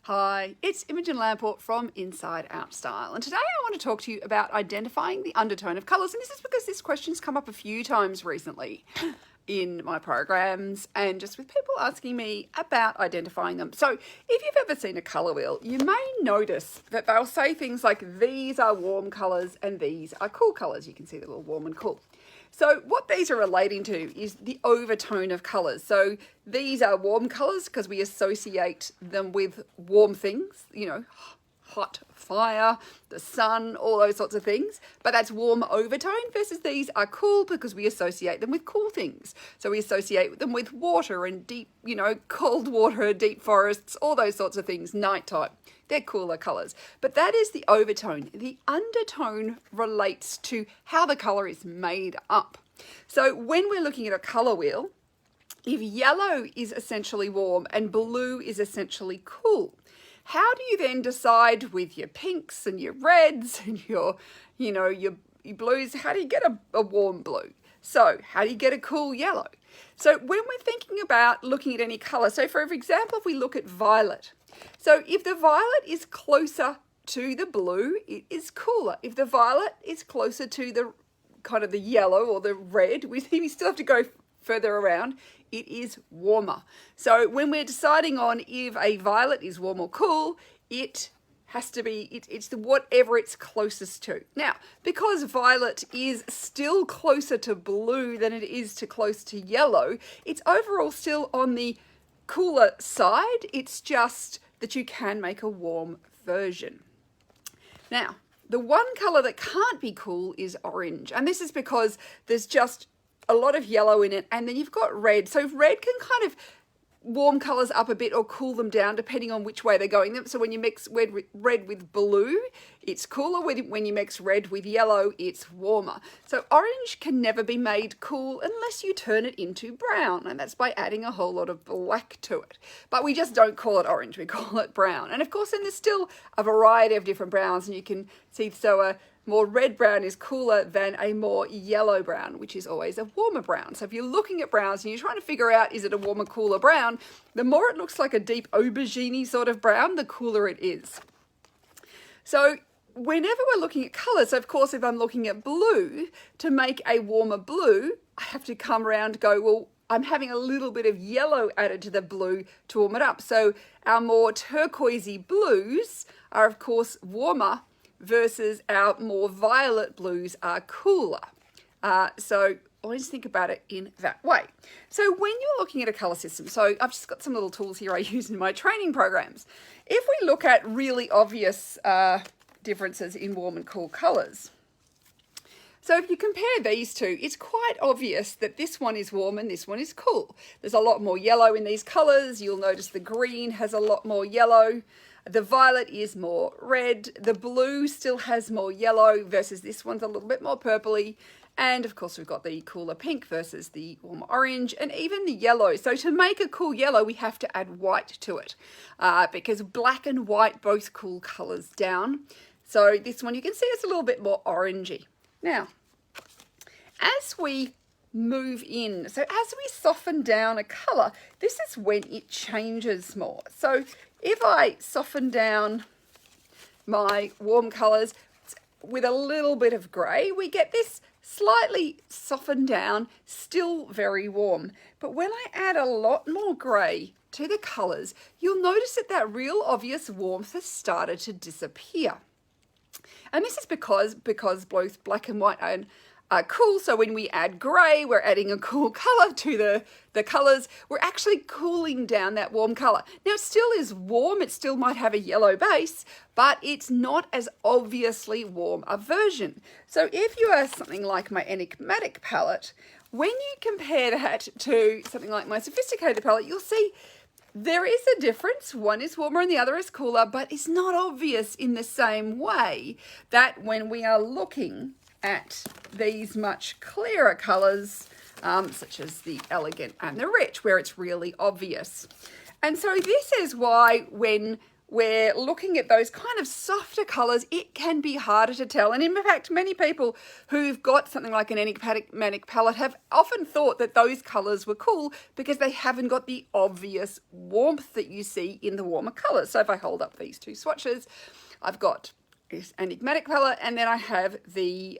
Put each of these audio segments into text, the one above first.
Hi, it's Imogen Lamport from Inside Out Style, and today I want to talk to you about identifying the undertone of colours. And this is because this question's come up a few times recently in my programs and just with people asking me about identifying them. So if you've ever seen a colour wheel, you may notice that they'll say things like these are warm colours and these are cool colours. You can see the little warm and cool. So what these are relating to is the overtone of colours. So these are warm colours because we associate them with warm things, hot, fire, the sun, all those sorts of things. But that's warm overtone versus these are cool because we associate them with cool things. So we associate them with water and deep, cold water, deep forests, all those sorts of things, nighttime. They're cooler colours. But that is the overtone. The undertone relates to how the colour is made up. So when we're looking at a colour wheel, if yellow is essentially warm and blue is essentially cool, how do you then decide with your pinks and your reds and your blues, how do you get a warm blue? So how do you get a cool yellow? So when we're thinking about looking at any colour, so for example, if we look at violet, so if the violet is closer to the blue, it is cooler. If the violet is closer to the kind of the yellow or the red, we still have to go further around, it is warmer. So when we're deciding on if a violet is warm or cool, it has to be, it's the whatever it's closest to. Now, because violet is still closer to blue than it is to close to yellow, it's overall still on the cooler side. It's just that you can make a warm version. Now, the one colour that can't be cool is orange. And this is because there's just a lot of yellow in it, and then you've got red. So red can kind of warm colours up a bit or cool them down depending on which way they're going. So when you mix red with blue, it's cooler. When you mix red with yellow, it's warmer. So orange can never be made cool unless you turn it into brown, and that's by adding a whole lot of black to it. But we just don't call it orange, we call it brown. And of course then there's still a variety of different browns, and you can see a more red brown is cooler than a more yellow brown, which is always a warmer brown. So if you're looking at browns and you're trying to figure out, is it a warmer, cooler brown, the more it looks like a deep aubergine sort of brown, the cooler it is. So whenever we're looking at colours, of course, if I'm looking at blue, to make a warmer blue, I have to come around and go, well, I'm having a little bit of yellow added to the blue to warm it up. So our more turquoisey blues are, of course, warmer versus our more violet blues are cooler. So always think about it in that way. So when you're looking at a colour system, so I've just got some little tools here I use in my training programs. If we look at really obvious differences in warm and cool colours, so if you compare these two, it's quite obvious that this one is warm and this one is cool. There's a lot more yellow in these colours. You'll notice the green has a lot more yellow. The violet is more red. The blue still has more yellow versus this one's a little bit more purpley. And of course, we've got the cooler pink versus the warmer orange and even the yellow. So to make a cool yellow, we have to add white to it because black and white both cool colours down. So this one, you can see it's a little bit more orangey. Now, as we move in, so as we soften down a colour, this is when it changes more. So if I soften down my warm colours with a little bit of grey, we get this slightly softened down, still very warm. But when I add a lot more grey to the colours, you'll notice that real obvious warmth has started to disappear. And this is because both black and white are cool. So when we add grey, we're adding a cool colour to the colours. We're actually cooling down that warm colour. Now, it still is warm. It still might have a yellow base, but it's not as obviously warm a version. So if you are something like my enigmatic palette, when you compare that to something like my sophisticated palette, you'll see there is a difference. One is warmer and the other is cooler, but it's not obvious in the same way that when we are looking at these much clearer colours, such as the elegant and the rich, where it's really obvious. And so this is why when we're looking at those kind of softer colours, it can be harder to tell. And in fact, many people who've got something like an enigmatic palette have often thought that those colours were cool because they haven't got the obvious warmth that you see in the warmer colours. So if I hold up these two swatches, I've got this enigmatic palette, and then I have the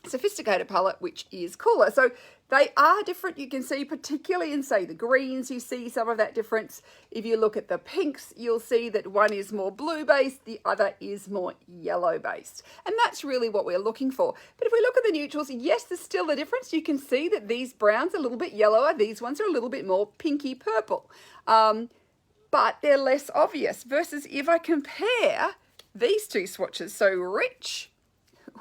sophisticated palette, which is cooler. So they are different. You can see, particularly in, say, the greens, you see some of that difference. If you look at the pinks, you'll see that one is more blue based, the other is more yellow based. And that's really what we're looking for. But if we look at the neutrals, yes, there's still a difference. You can see that these browns are a little bit yellower. These ones are a little bit more pinky purple. But they're less obvious versus if I compare these two swatches, so rich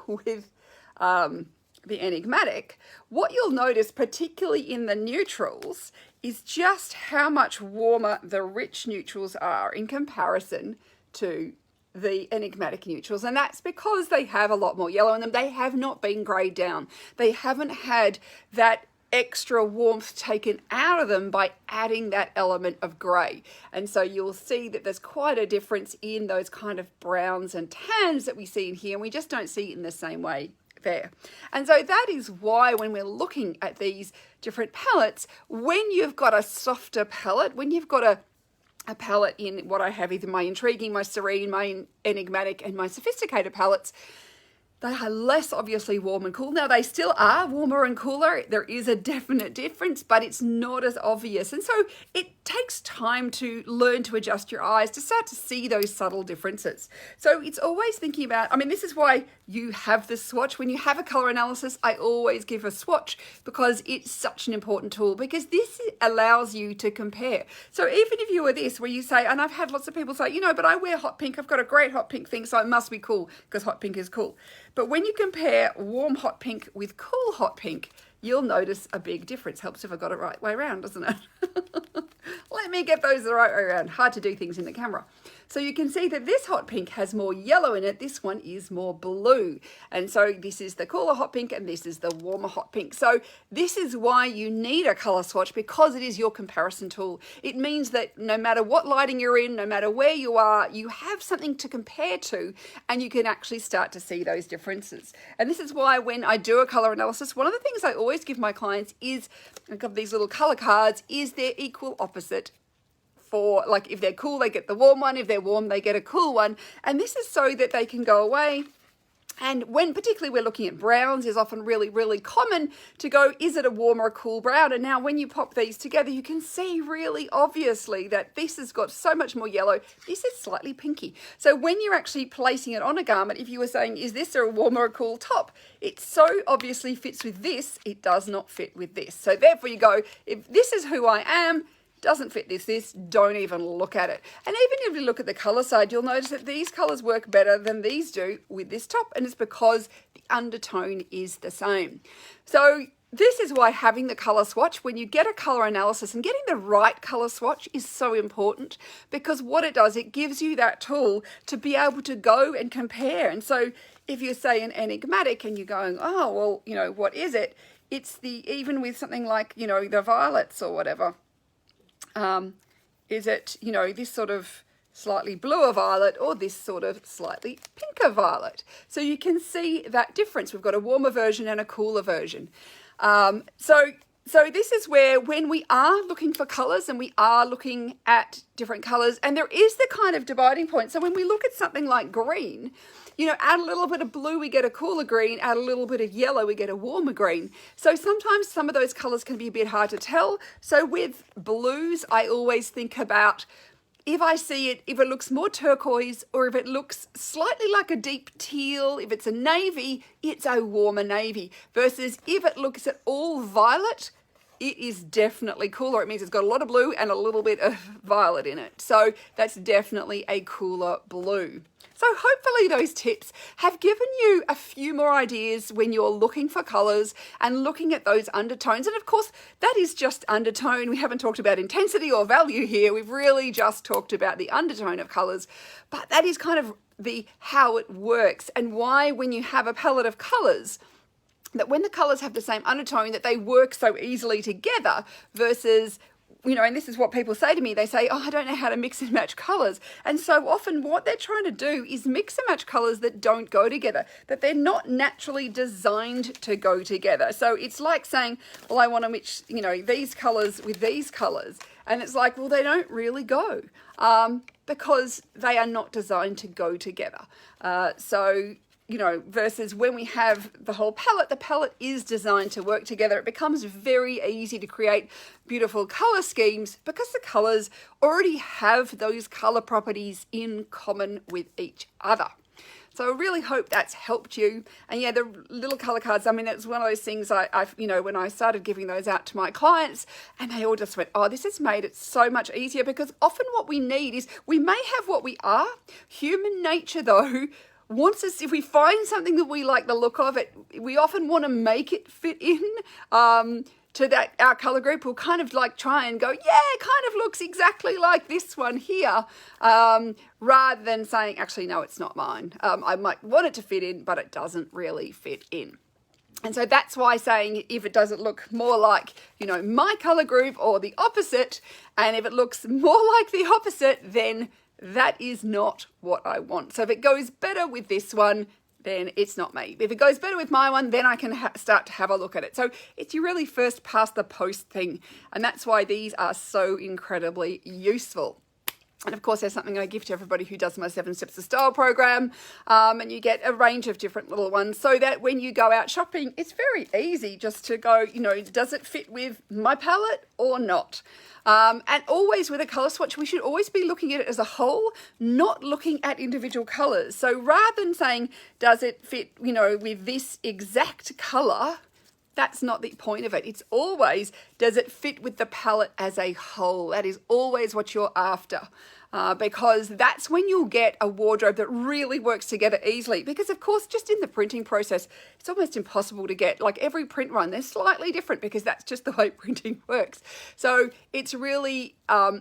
with the enigmatic, what you'll notice, particularly in the neutrals, is just how much warmer the rich neutrals are in comparison to the enigmatic neutrals. And that's because they have a lot more yellow in them. They have not been greyed down. They haven't had that extra warmth taken out of them by adding that element of grey. And so you'll see that there's quite a difference in those kind of browns and tans that we see in here, and we just don't see it in the same way there. And so that is why when we're looking at these different palettes, when you've got a softer palette, when you've got a palette in what I have, either my intriguing, my serene, my enigmatic, and my sophisticated palettes, they are less obviously warm and cool. Now, they still are warmer and cooler. There is a definite difference, but it's not as obvious. And so it takes time to learn to adjust your eyes to start to see those subtle differences. So it's always thinking about, I mean, this is why you have the swatch. When you have a color analysis, I always give a swatch because it's such an important tool, because this allows you to compare. So even if you were this, where you say, and I've had lots of people say, you know, but I wear hot pink. I've got a great hot pink thing, so it must be cool because hot pink is cool. But when you compare warm hot pink with cool hot pink, you'll notice a big difference. Helps if I got it right way around, doesn't it? Let me get those the right way around. Hard to do things in the camera. So you can see that this hot pink has more yellow in it. This one is more blue. And so this is the cooler hot pink and this is the warmer hot pink. So this is why you need a color swatch, because it is your comparison tool. It means that no matter what lighting you're in, no matter where you are, you have something to compare to, and you can actually start to see those differences. And this is why when I do a color analysis, one of the things I always give my clients is, I've got these little color cards, is their equal opposite. For, like, if they're cool, they get the warm one. If they're warm, they get a cool one. And this is so that they can go away. And when particularly we're looking at browns, is often really, really common to go, is it a warm or a cool brown? And now when you pop these together, you can see really obviously that this has got so much more yellow. This is slightly pinky. So when you're actually placing it on a garment, if you were saying, is this a warm or a cool top? It so obviously fits with this, it does not fit with this. So therefore you go, if this is who I am, doesn't fit this, don't even look at it. And even if you look at the color side, you'll notice that these colors work better than these do with this top, and it's because the undertone is the same. So this is why having the color swatch, when you get a color analysis, and getting the right color swatch is so important, because what it does, it gives you that tool to be able to go and compare. And so if you say an enigmatic and you're going, oh, well, you know, what is it? It's the, even with something like, you know, the violets or whatever. Is it, you know, this sort of slightly bluer violet or this sort of slightly pinker violet? So you can see that difference. We've got a warmer version and a cooler version. So this is where, when we are looking for colours and we are looking at different colours, and there is the kind of dividing point. So when we look at something like green, you know, add a little bit of blue, we get a cooler green, add a little bit of yellow, we get a warmer green. So sometimes some of those colours can be a bit hard to tell. So with blues, I always think about, if I see it, if it looks more turquoise, or if it looks slightly like a deep teal, if it's a navy, it's a warmer navy. Versus if it looks at all violet, it is definitely cooler. It means it's got a lot of blue and a little bit of violet in it. So that's definitely a cooler blue. So hopefully those tips have given you a few more ideas when you're looking for colours and looking at those undertones. And of course, that is just undertone. We haven't talked about intensity or value here. We've really just talked about the undertone of colours. But that is kind of the how it works, and why when you have a palette of colours, that when the colours have the same undertone, that they work so easily together, versus and this is what people say to me, they say, oh, I don't know how to mix and match colours. And so often what they're trying to do is mix and match colours that don't go together, that they're not naturally designed to go together. So it's like saying, well, I want to mix, these colours with these colours. And it's like, well, they don't really go because they are not designed to go together. Versus when we have the whole palette, the palette is designed to work together. It becomes very easy to create beautiful colour schemes because the colours already have those colour properties in common with each other. So I really hope that's helped you. And yeah, the little colour cards, I mean, it's one of those things when I started giving those out to my clients, and they all just went, oh, this has made it so much easier, because often what we need is, we may have what we are. Human nature, though, wants us, if we find something that we like the look of it, we often want to make it fit in to that our color group. We'll kind of like try and go, yeah, it kind of looks exactly like this one here, rather than saying, actually, no, it's not mine. I might want it to fit in, but it doesn't really fit in. And so that's why saying, if it doesn't look more like, my color group or the opposite, and if it looks more like the opposite, then that is not what I want. So if it goes better with this one, then it's not me. If it goes better with my one, then I can start to have a look at it. So it's your really first past the post thing. And that's why these are so incredibly useful. And of course, there's something I give to everybody who does my 7 Steps of Style program. And you get a range of different little ones, so that when you go out shopping, it's very easy just to go, does it fit with my palette or not? And always with a colour swatch, we should always be looking at it as a whole, not looking at individual colours. So rather than saying, does it fit, with this exact colour, that's not the point of it. It's always, does it fit with the palette as a whole? That is always what you're after. Because that's when you'll get a wardrobe that really works together easily. Because of course, just in the printing process, it's almost impossible to get, like every print run, they're slightly different because that's just the way printing works. So it's really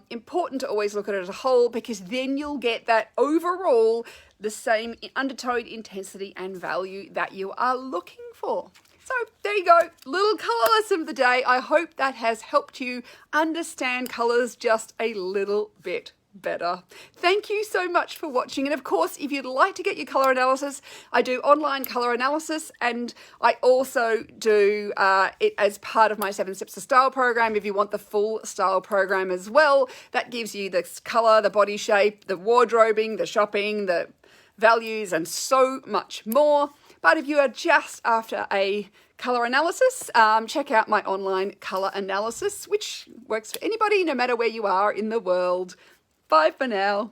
important to always look at it as a whole, because then you'll get that overall, the same undertone, intensity and value that you are looking for. So there you go, little colour lesson of the day. I hope that has helped you understand colours just a little bit better. Thank you so much for watching. And of course, if you'd like to get your colour analysis, I do online colour analysis, and I also do it as part of my 7 Steps of Style program. If you want the full style program as well, that gives you the colour, the body shape, the wardrobing, the shopping, the values, and so much more. But if you are just after a colour analysis, check out my online colour analysis, which works for anybody, no matter where you are in the world. Bye for now.